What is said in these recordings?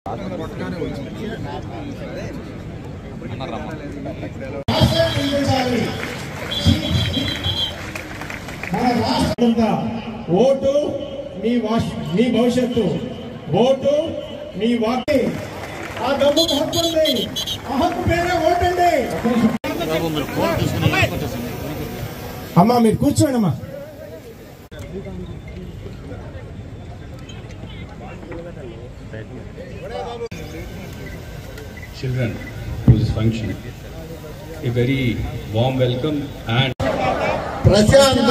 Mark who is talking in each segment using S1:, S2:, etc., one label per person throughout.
S1: Vote మీ భవిష్యత్తు, vote మీ వాకి, ఆ డబ్బుకు హక్కు ఉంది, ఆ హక్కు పేరే ఓటండి. అమ్మా మీరు కూర్చోండి అమ్మా.
S2: Children to this function, a very warm welcome and
S3: ప్రశాంత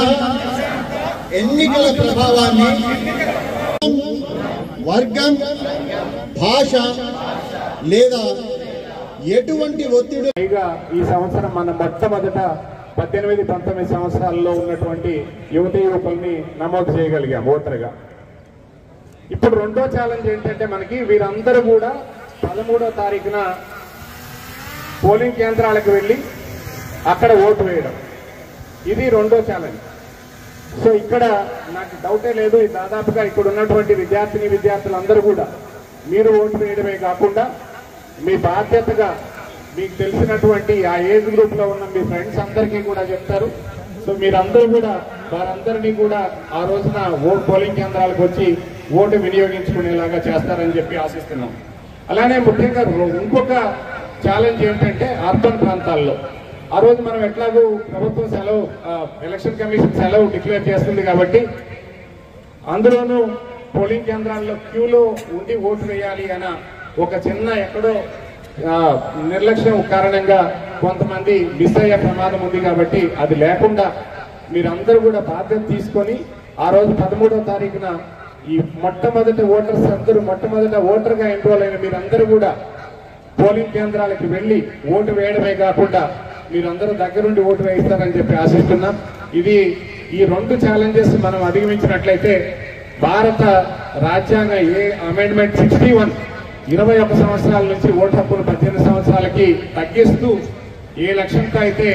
S3: ఎన్నికల ప్రభావాన్ని వర్గం, భాష లేదా ఎటువంటి ఒత్తిడి
S1: ఈ సంవత్సరం మన మొట్టమొదట 18-19 సంవత్సరాల్లో ఉన్నటువంటి యువతీ యువకుల్ని నమోదు చేయగలిగాం ఓటర్గా. ఇప్పుడు రెండో ఛాలెంజ్ ఏంటంటే మనకి వీరందరూ కూడా 13వ తారీఖున పోలింగ్ కేంద్రాలకు వెళ్ళి అక్కడ ఓటు వేయడం, ఇది రెండో ఛాలెంజ్. సో ఇక్కడ నాకు డౌటే లేదు, దాదాపుగా ఇక్కడ ఉన్నటువంటి విద్యార్థులందరూ కూడా మీరు ఓటు వేయడమే కాకుండా మీ బాధ్యతగా మీకు తెలిసినటువంటి ఆ ఏజ్ గ్రూప్ లో ఉన్న మీ ఫ్రెండ్స్ అందరికీ కూడా చెప్తారు. సో మీరందరూ కూడా వారందరినీ కూడా ఆ రోజున పోలింగ్ కేంద్రాలకు వచ్చి ఓటు వినియోగించుకునేలాగా చేస్తారని చెప్పి ఆశిస్తున్నాం. అలానే ముఖ్యంగా ఇంకొక ఛాలెంజ్ ఏంటంటే అర్బన్ ప్రాంతాల్లో ఆ రోజు మనం ఎట్లాగూ ప్రభుత్వం సెలవు, ఎలక్షన్ కమిషన్ సెలవు డిక్లేర్ చేస్తుంది కాబట్టి అందులోనూ పోలింగ్ కేంద్రాల్లో క్యూలో ఉండి ఓటు వేయాలి అన్న ఒక చిన్న ఎక్కడో నిర్లక్ష్యం కారణంగా కొంతమంది మిస్ అయ్యే ప్రమాదం ఉంది. కాబట్టి అది లేకుండా మీరందరూ కూడా బాధ్యత తీసుకొని ఆ రోజు 13వ తారీఖున ఈ మొట్టమొదటి ఓటర్స్ అందరూ మొట్టమొదట ఓటర్గా ఎన్రోల్ అయిన మీరందరూ కూడా పోలింగ్ కేంద్రాలకు వెళ్ళి ఓటు వేయడమే కాకుండా మీరందరూ దగ్గరుండి ఓటు వేయిస్తారని చెప్పి ఆశిస్తున్నాం. ఈ రెండు ఛాలెంజెస్ మనం అధిగమించినట్లయితే భారత రాజ్యాంగ అమెండ్మెంట్ 61 21 సంవత్సరాల నుంచి ఓటు హక్కును 18 సంవత్సరాలకి తగ్గిస్తూ ఏ లక్ష్యంతో అయితే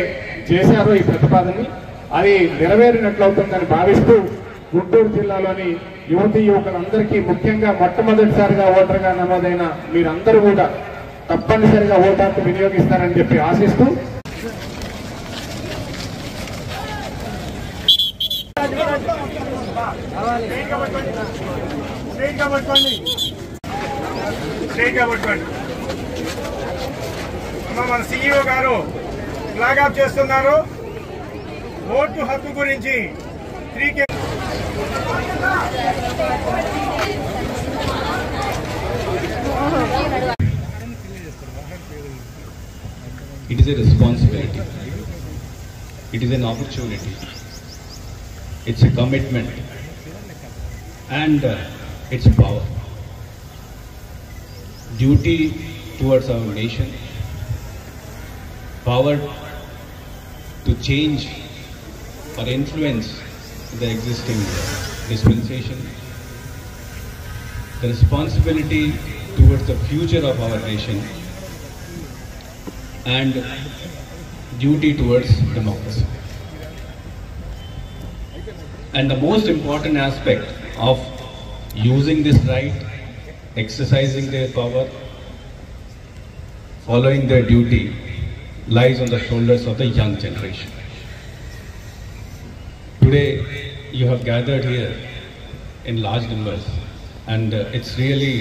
S1: చేశారో ఈ ప్రతిపాదనని అది నెరవేరినట్లవుతుందని భావిస్తూ గుంటూరు జిల్లాలోని యువతీ యువకులందరికీ ముఖ్యంగా మొట్టమొదటిసారిగా ఓటర్గా నమోదైన మీరందరూ కూడా తప్పనిసరిగా ఓటు హక్కు వినియోగిస్తారని చెప్పి ఆశిస్తూ
S4: మన సిఇఓ గారు ఫ్లాగ్ ఆఫ్ చేస్తున్నారు. ఓటు హక్కు గురించి 3K
S2: it is a responsibility, it is an opportunity, it's a commitment and it's power, duty towards our nation, power to change or influence the existing dispensation, the responsibility towards the future of our nation and duty towards democracy. And the most important aspect of using this right, exercising their power, following their duty lies on the shoulders of the young generation. Today you have gathered here in large numbers and it's really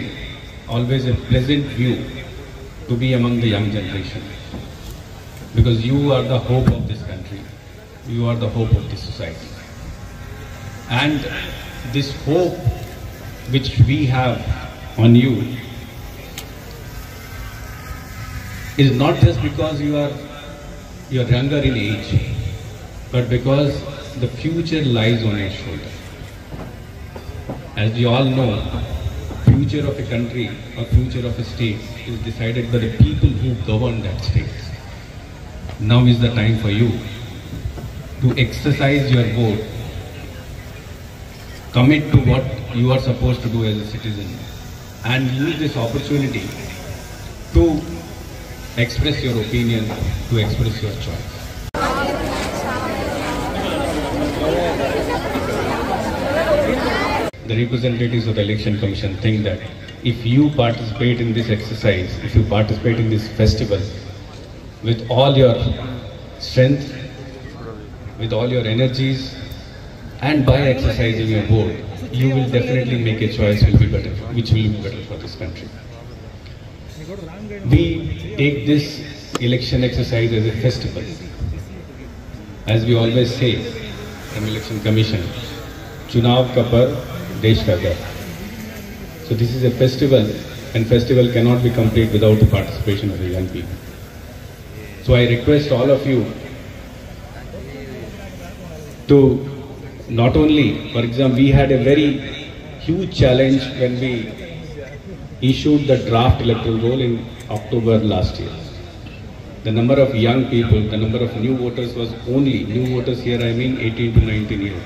S2: always a pleasant view to be among the young generation, because you are the hope of this country, you are the hope of this society. And this hope which we have on you is not just because you are younger in age, but because the future lies on your shoulder. As you all know, future of a country or future of a state is decided by the people who govern that state. Now is the time for you to exercise your vote, commit to what you are supposed to do as a citizen, and use this opportunity to express your opinion, to express your choice. The representatives of the Election Commission think that if you participate in this exercise, if you participate in this festival with all your strength, with all your energies, and by exercising your vote, you will definitely make a choice which will be better for this country. We take this election exercise as a festival. As we always say from Election Commission, Chunav ka parv, Desh ka garv. So this is a festival, and festival cannot be complete without the participation of the young people. So I request all of you to not only, for example, we had a very huge challenge when we issued the draft electoral roll in October last year. The number of young people, the number of new voters was only, new voters here I mean 18 to 19 years.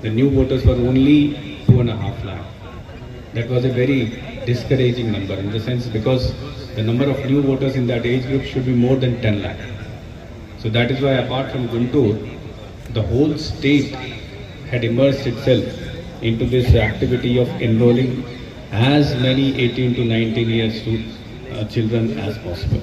S2: The new voters were only 2.5 lakh. That was a very discouraging number in the sense because the number of new voters in that age group should be more than 10 lakh. So that is why apart from Guntur, the whole state had immersed itself into this activity of enrolling as many 18 to 19 years children as possible.